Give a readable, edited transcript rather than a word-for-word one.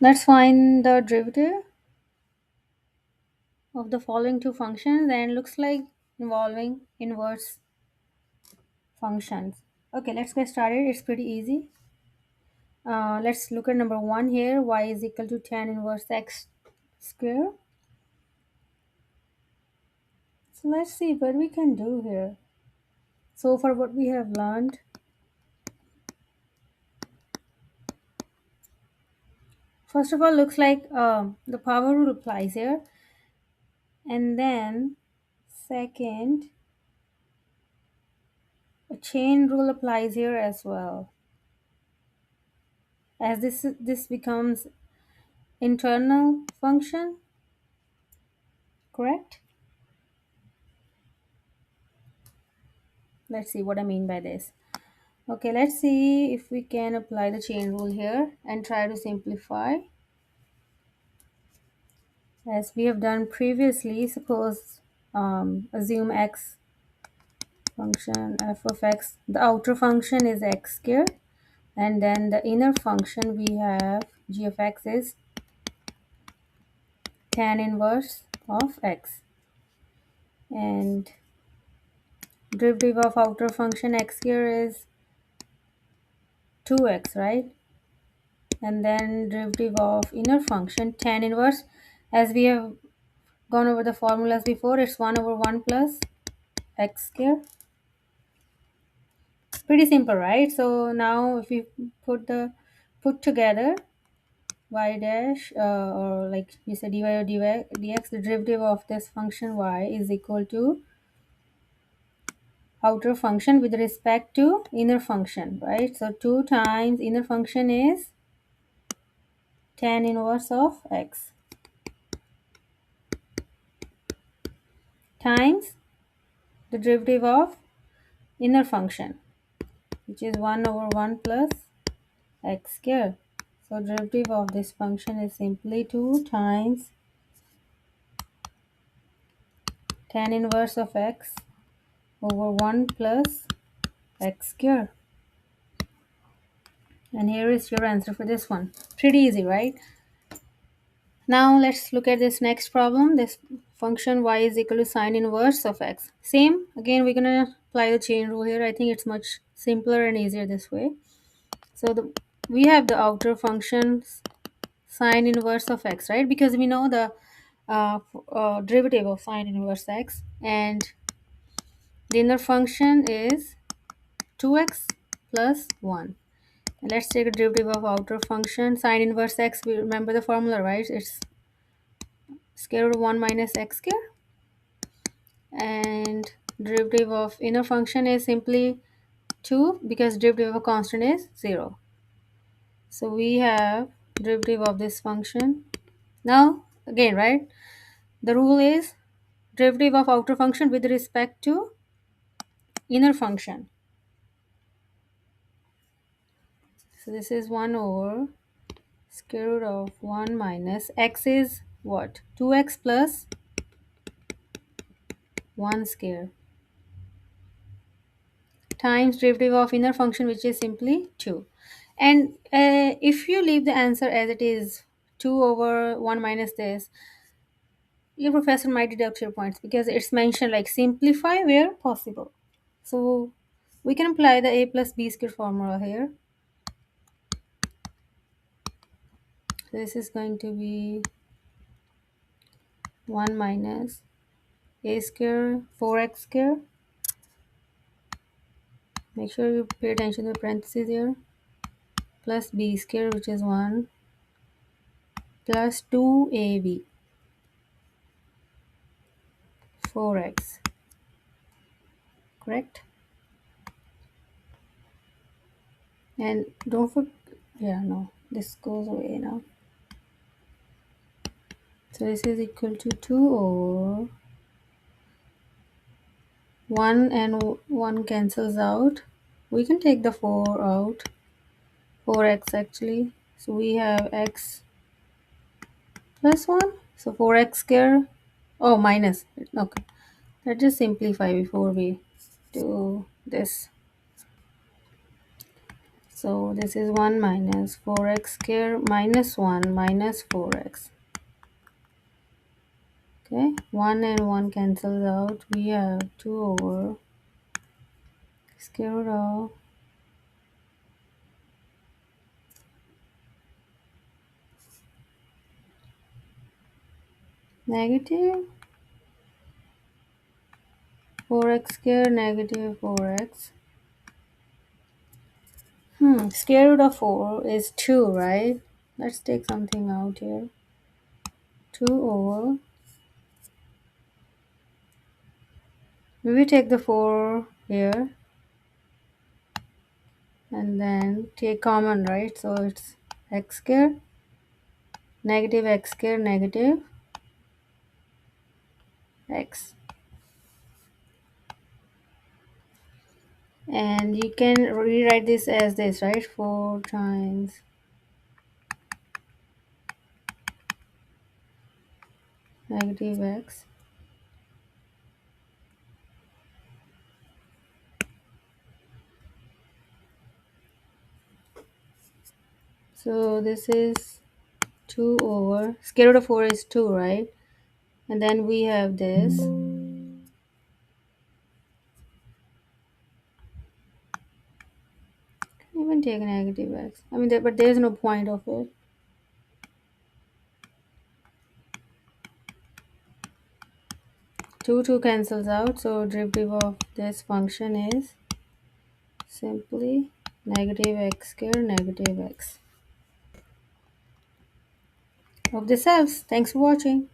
Let's find the derivative of the following two functions, and looks like involving inverse functions. Okay, let's get started. It's pretty easy. Let's look at number one here. Y is equal to tan inverse x square. So let's see what we can do here. So far what we have learned, first of all, looks like the power rule applies here, and then second, a chain rule applies here as well, as this becomes internal function, correct? Let's see what I mean by this. Okay, let's see if we can apply the chain rule here and try to simplify. As we have done previously, suppose assume x function f of x, the outer function is x squared, and then the inner function we have g of x is tan inverse of x, and derivative of outer function x here is 2x, right? And then derivative of inner function tan inverse, as we have gone over the formulas before, it's 1 over 1 plus x square. Pretty simple, right? So now if we put together y dash, or like we said dy or dx, the derivative of this function y is equal to outer function with respect to inner function, right? So 2 times inner function is tan inverse of x times the derivative of inner function, which is 1 over 1 plus x square. So derivative of this function is simply 2 times tan inverse of x over 1 plus x square. And here is your answer for this one. Pretty easy, right? Now let's look at this next problem. This function y is equal to sine inverse of x. Same, again we're gonna apply the chain rule here. I think it's much simpler and easier this way. So we have the outer functions sine inverse of x, right? Because we know the derivative of sine inverse x, and the inner function is 2x plus 1. And let's take a derivative of outer function sine inverse x. We remember the formula, right? It's square root of 1 minus x square, and derivative of inner function is simply 2, because derivative of a constant is 0. So we have derivative of this function. Now again, right, the rule is derivative of outer function with respect to inner function. So this is 1 over square root of 1 minus x is what? 2x plus 1 square times derivative of inner function, which is simply 2. And if you leave the answer as it is, 2 over 1 minus this, your professor might deduct your points, because it's mentioned like simplify where possible. So we can apply the a plus b square formula here. So this is going to be 1 minus a square 4x square. Make sure you pay attention to the parentheses here. Plus b square, which is 1, plus 2ab 4x, correct? And don't forget, yeah, no, this goes away now. So this is equal to 2 over 1, and 1 cancels out. We can take the 4 out, 4x actually. So we have x plus 1. So 4x square, oh, minus, okay. Let's just simplify before we do this. So this is 1 minus 4x square minus 1 minus 4x. Okay, 1 and 1 cancels out. We have 2 over square root of negative 4x square negative 4x. Square root of 4 is 2, right? Let's take something out here. 2 over, we take the 4 here and then take common, right? So it's x square negative x square negative x. And you can rewrite this as this, right? 4 times negative x. So this is 2 over, square root of 4 is 2, right? And then we have this. Can even take negative x. I mean, but there's no point of it. 2 cancels out, so derivative of this function is simply negative x square negative x. Hope this helps. Thanks for watching.